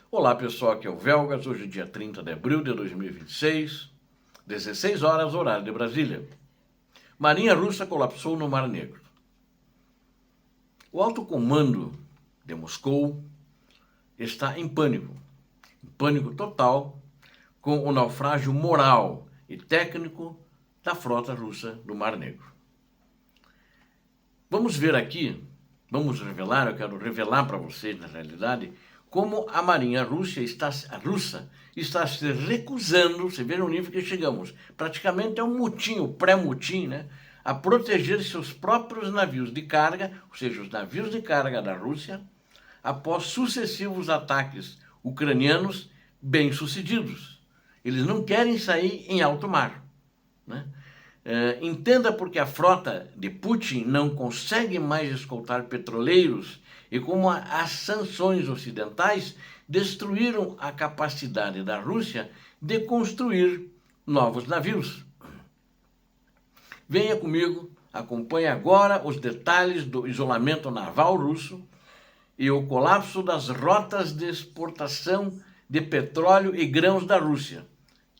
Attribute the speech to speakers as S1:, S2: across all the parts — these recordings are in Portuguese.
S1: Olá pessoal, aqui é o Velgas, hoje é dia 30 de abril de 2026, 16 horas, horário de Brasília. Marinha Russa colapsou no Mar Negro. O alto comando de Moscou está em pânico total, com o naufrágio moral e técnico da frota russa do Mar Negro. Vamos ver aqui, eu quero revelar para vocês, na realidade, como a Marinha russa está se recusando, você vê no nível que chegamos, praticamente é um mutim, o pré-mutim, né? A proteger seus próprios navios de carga, ou seja, os navios de carga da Rússia, após sucessivos ataques ucranianos bem-sucedidos. Eles não querem sair em alto mar, né? Entenda porque a frota de Putin não consegue mais escoltar petroleiros e como as sanções ocidentais destruíram a capacidade da Rússia de construir novos navios. Venha comigo, acompanhe agora os detalhes do isolamento naval russo e o colapso das rotas de exportação de petróleo e grãos da Rússia.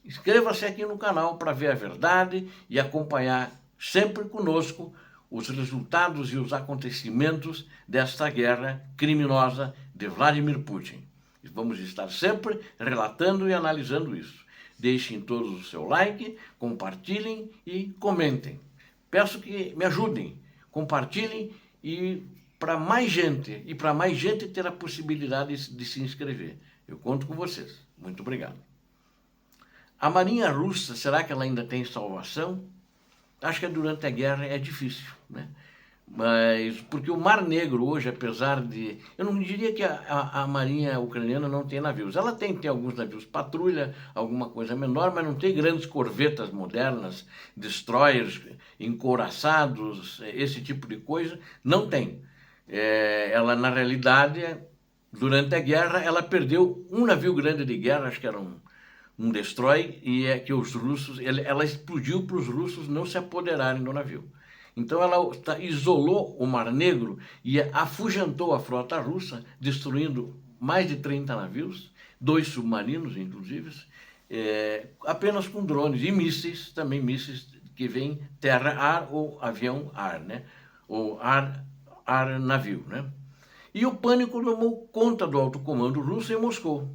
S1: Inscreva-se aqui no canal para ver a verdade e acompanhar sempre conosco os resultados e os acontecimentos desta guerra criminosa de Vladimir Putin. Vamos estar sempre relatando e analisando isso. Deixem todos o seu like, compartilhem e comentem. Peço que me ajudem, compartilhem e para mais gente ter a possibilidade de se inscrever. Eu conto com vocês. Muito obrigado. A Marinha Russa, será que ela ainda tem salvação? Acho que durante a guerra é difícil, né? Mas, porque o Mar Negro hoje, apesar de... Eu não diria que a Marinha ucraniana não tem navios. Ela tem alguns navios patrulha, alguma coisa menor, mas não tem grandes corvetas modernas, destroyers encouraçados, esse tipo de coisa. Não tem. Ela, na realidade, durante a guerra, ela perdeu um navio grande de guerra, acho que era um destroy, e é que os russos, ela explodiu para os russos não se apoderarem do navio. Então ela isolou o Mar Negro e afugentou a frota russa, destruindo mais de 30 navios, 2 submarinos, inclusive, apenas com drones e mísseis, também mísseis que vêm terra-ar ou avião-ar, né? Ou ar-navio, né? E o pânico tomou conta do alto comando russo em Moscou.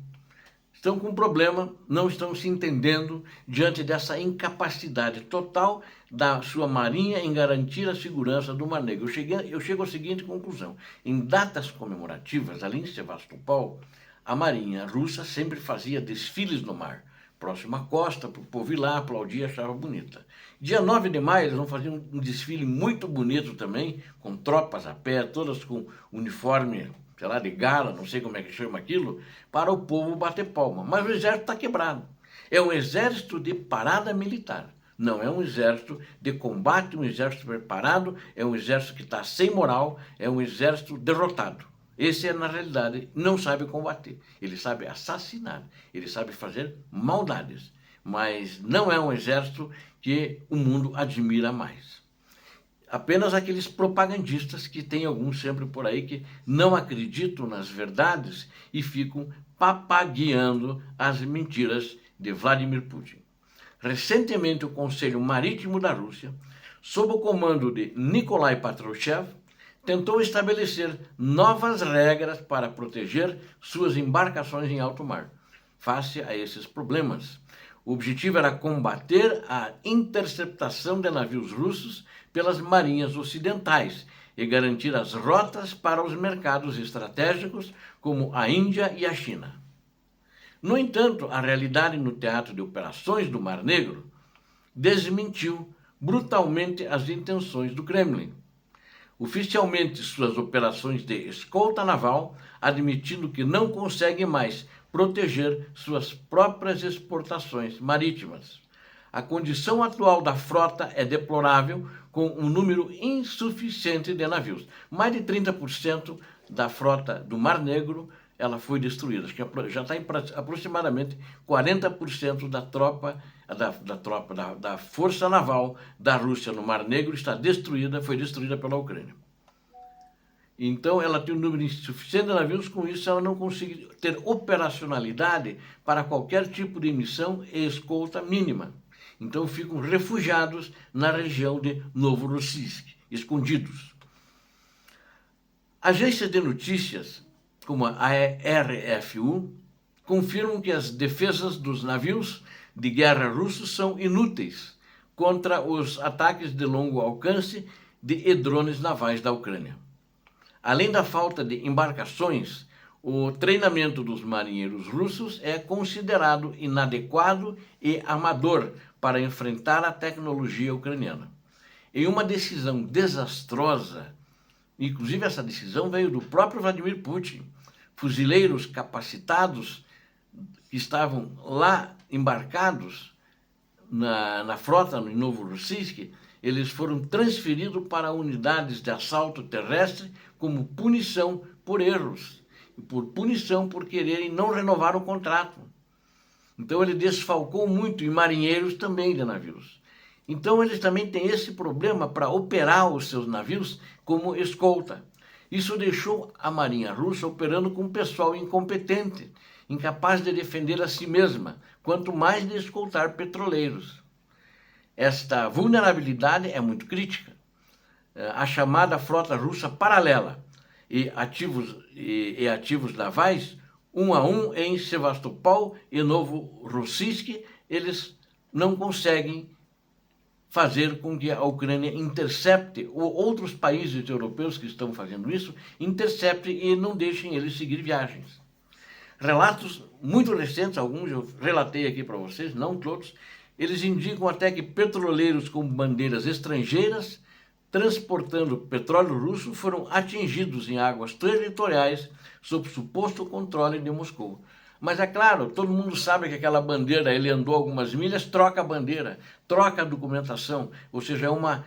S1: Estão com problema, não estão se entendendo diante dessa incapacidade total da sua marinha em garantir a segurança do Mar Negro. Eu chego à seguinte conclusão. Em datas comemorativas, ali em Sevastopol, a marinha russa sempre fazia desfiles no mar, próximo à costa, para o povo ir lá aplaudir e achava bonita. Dia 9 de maio, eles vão fazer um desfile muito bonito também, com tropas a pé, todas com uniforme, sei lá, de gala, não sei como é que chama aquilo, para o povo bater palma. Mas o exército está quebrado. É um exército de parada militar. Não é um exército de combate, um exército preparado, é um exército que está sem moral, é um exército derrotado. Esse, na realidade, não sabe combater. Ele sabe assassinar, ele sabe fazer maldades. Mas não é um exército que o mundo admira mais. Apenas aqueles propagandistas que tem alguns sempre por aí que não acreditam nas verdades e ficam papagueando as mentiras de Vladimir Putin. Recentemente, o Conselho Marítimo da Rússia, sob o comando de Nikolai Patrushev, tentou estabelecer novas regras para proteger suas embarcações em alto mar, face a esses problemas. O objetivo era combater a interceptação de navios russos pelas marinhas ocidentais e garantir as rotas para os mercados estratégicos como a Índia e a China. No entanto, a realidade no teatro de operações do Mar Negro desmentiu brutalmente as intenções do Kremlin. Oficialmente, suas operações de escolta naval, admitindo que não consegue mais proteger suas próprias exportações marítimas. A condição atual da frota é deplorável, com um número insuficiente de navios. Mais de 30% da frota do Mar Negro ela foi destruída. Acho que já está em aproximadamente 40% da força naval da Rússia no Mar Negro foi destruída pela Ucrânia. Então, ela tem um número insuficiente de navios, com isso ela não consegue ter operacionalidade para qualquer tipo de missão e escolta mínima. Então, ficam refugiados na região de Novorossiysk, escondidos. Agências de notícias, como a RFU, confirmam que as defesas dos navios de guerra russos são inúteis contra os ataques de longo alcance de drones navais da Ucrânia. Além da falta de embarcações, o treinamento dos marinheiros russos é considerado inadequado e amador para enfrentar a tecnologia ucraniana. Em uma decisão desastrosa, inclusive essa decisão veio do próprio Vladimir Putin, fuzileiros capacitados que estavam lá embarcados na frota em Novorossiysk, eles foram transferidos para unidades de assalto terrestre como punição por erros, e por punição por quererem não renovar o contrato. Então ele desfalcou muito, e marinheiros também de navios. Então eles também têm esse problema para operar os seus navios como escolta. Isso deixou a Marinha Russa operando com pessoal incompetente, incapaz de defender a si mesma, quanto mais de escoltar petroleiros. Esta vulnerabilidade é muito crítica. A chamada frota russa paralela e ativos navais, um a um em Sevastopol e Novorossiysk, eles não conseguem fazer com que a Ucrânia intercepte, ou outros países europeus que estão fazendo isso, intercepte e não deixem eles seguir viagens. Relatos muito recentes, alguns eu relatei aqui para vocês, não todos, eles indicam até que petroleiros com bandeiras estrangeiras transportando petróleo russo foram atingidos em águas territoriais sob suposto controle de Moscou. Mas é claro, todo mundo sabe que aquela bandeira, ele andou algumas milhas, troca a bandeira, troca a documentação, ou seja, é uma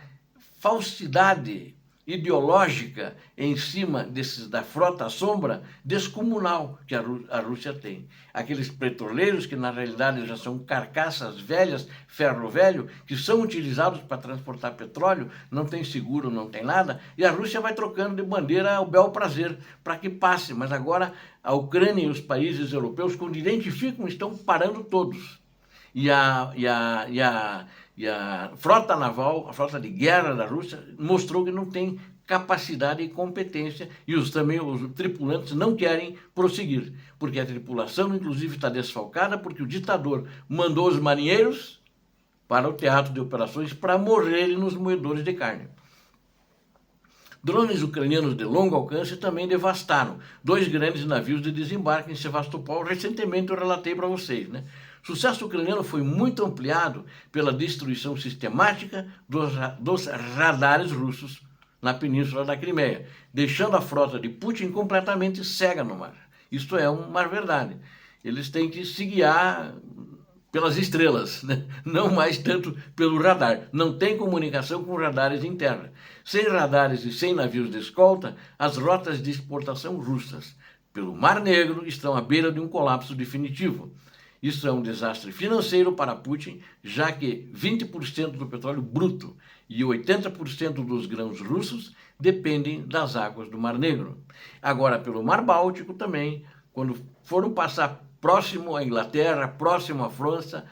S1: falsidade ideológica em cima da frota sombra descomunal que a Rússia tem. Aqueles petroleiros que na realidade já são carcaças velhas, ferro velho, que são utilizados para transportar petróleo, não tem seguro, não tem nada, e a Rússia vai trocando de bandeira ao bel prazer para que passe. Mas agora a Ucrânia e os países europeus, quando identificam, estão parando todos. E a frota naval, a frota de guerra da Rússia, mostrou que não tem capacidade e competência, e também os tripulantes não querem prosseguir, porque a tripulação, inclusive, está desfalcada, porque o ditador mandou os marinheiros para o teatro de operações para morrerem nos moedores de carne. Drones ucranianos de longo alcance também devastaram 2 grandes navios de desembarque em Sevastopol. Recentemente eu relatei para vocês, né? O sucesso ucraniano foi muito ampliado pela destruição sistemática dos radares russos na península da Crimeia, deixando a frota de Putin completamente cega no mar. Isto é uma verdade. Eles têm que se guiar pelas estrelas, né? Não mais tanto pelo radar. Não tem comunicação com radares em terra. Sem radares e sem navios de escolta, as rotas de exportação russas pelo Mar Negro estão à beira de um colapso definitivo. Isso é um desastre financeiro para Putin, já que 20% do petróleo bruto e 80% dos grãos russos dependem das águas do Mar Negro. Agora, pelo Mar Báltico também, quando foram passar próximo à Inglaterra, próximo à França,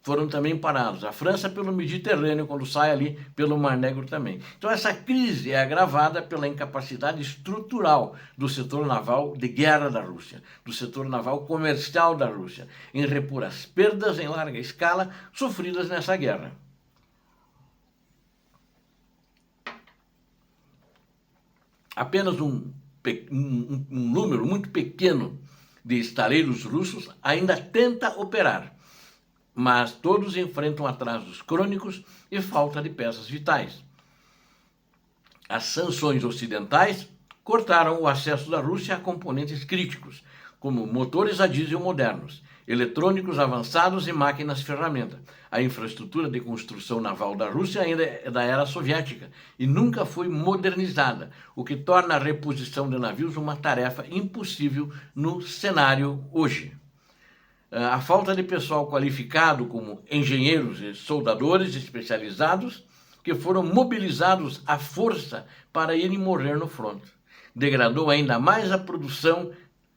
S1: foram também parados. A França pelo Mediterrâneo, quando sai ali pelo Mar Negro também. Então essa crise é agravada pela incapacidade estrutural do setor naval de guerra da Rússia, do setor naval comercial da Rússia, em repor as perdas em larga escala sofridas nessa guerra. Apenas um número muito pequeno de estaleiros russos ainda tenta operar, mas todos enfrentam atrasos crônicos e falta de peças vitais. As sanções ocidentais cortaram o acesso da Rússia a componentes críticos, como motores a diesel modernos, eletrônicos avançados e máquinas-ferramenta. A infraestrutura de construção naval da Rússia ainda é da era soviética e nunca foi modernizada, o que torna a reposição de navios uma tarefa impossível no cenário hoje. A falta de pessoal qualificado como engenheiros e soldadores especializados que foram mobilizados à força para irem morrer no fronte. degradou ainda mais a produção.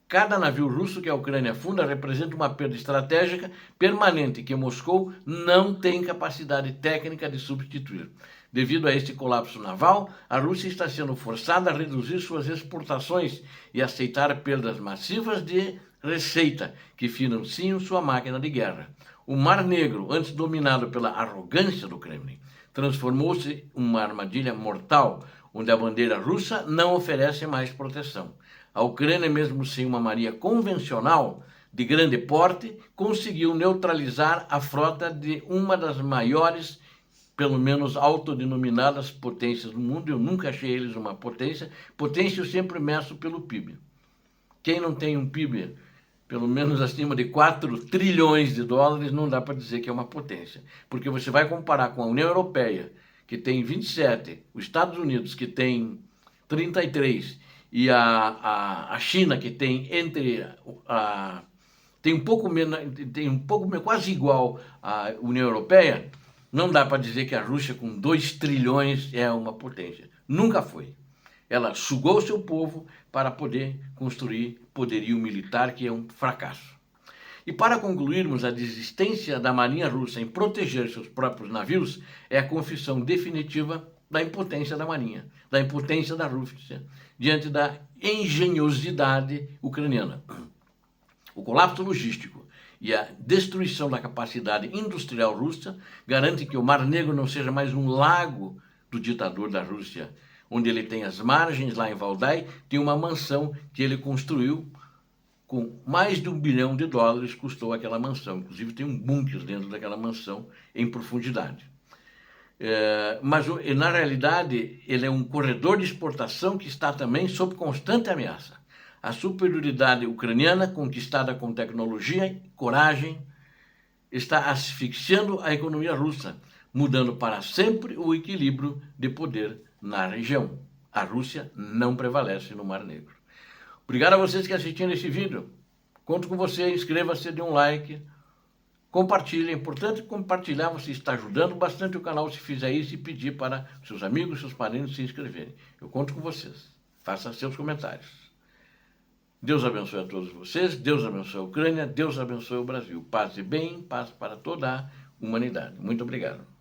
S1: Cada navio russo que a Ucrânia funda representa uma perda estratégica permanente que Moscou não tem capacidade técnica de substituir. Devido a este colapso naval, a Rússia está sendo forçada a reduzir suas exportações e aceitar perdas massivas de receita que financiam sua máquina de guerra. O Mar Negro, antes dominado pela arrogância do Kremlin, transformou-se em uma armadilha mortal, onde a bandeira russa não oferece mais proteção. A Ucrânia, mesmo sem uma marinha convencional de grande porte, conseguiu neutralizar a frota de uma das maiores, pelo menos autodenominadas potências do mundo. Eu nunca achei eles uma potência. Potência eu sempre meço pelo PIB. Quem não tem um PIB pelo menos acima de 4 trilhões de dólares, não dá para dizer que é uma potência. Porque você vai comparar com a União Europeia, que tem 27, os Estados Unidos, que tem 33, e a China, que tem tem um pouco menos, quase igual à União Europeia, não dá para dizer que a Rússia com 2 trilhões é uma potência. Nunca foi. Ela sugou seu povo para poder construir poderio militar, que é um fracasso. E para concluirmos, a desistência da Marinha Russa em proteger seus próprios navios é a confissão definitiva da impotência da Marinha, da impotência da Rússia, diante da engenhosidade ucraniana. O colapso logístico e a destruição da capacidade industrial russa garante que o Mar Negro não seja mais um lago do ditador da Rússia, onde ele tem as margens, lá em Valdai, tem uma mansão que ele construiu com mais de $1 bilhão, custou aquela mansão. Inclusive tem um bunker dentro daquela mansão em profundidade. Mas na realidade ele é um corredor de exportação que está também sob constante ameaça. A superioridade ucraniana, conquistada com tecnologia e coragem, está asfixiando a economia russa, mudando para sempre o equilíbrio de poder na região. A Rússia não prevalece no Mar Negro. Obrigado a vocês que assistiram esse vídeo. Conto com você, inscreva-se, dê um like, compartilhe. É importante compartilhar, você está ajudando bastante o canal se fizer isso e pedir para seus amigos, seus parentes se inscreverem. Eu conto com vocês. Faça seus comentários. Deus abençoe a todos vocês, Deus abençoe a Ucrânia, Deus abençoe o Brasil. Paz e bem, paz para toda a humanidade. Muito obrigado.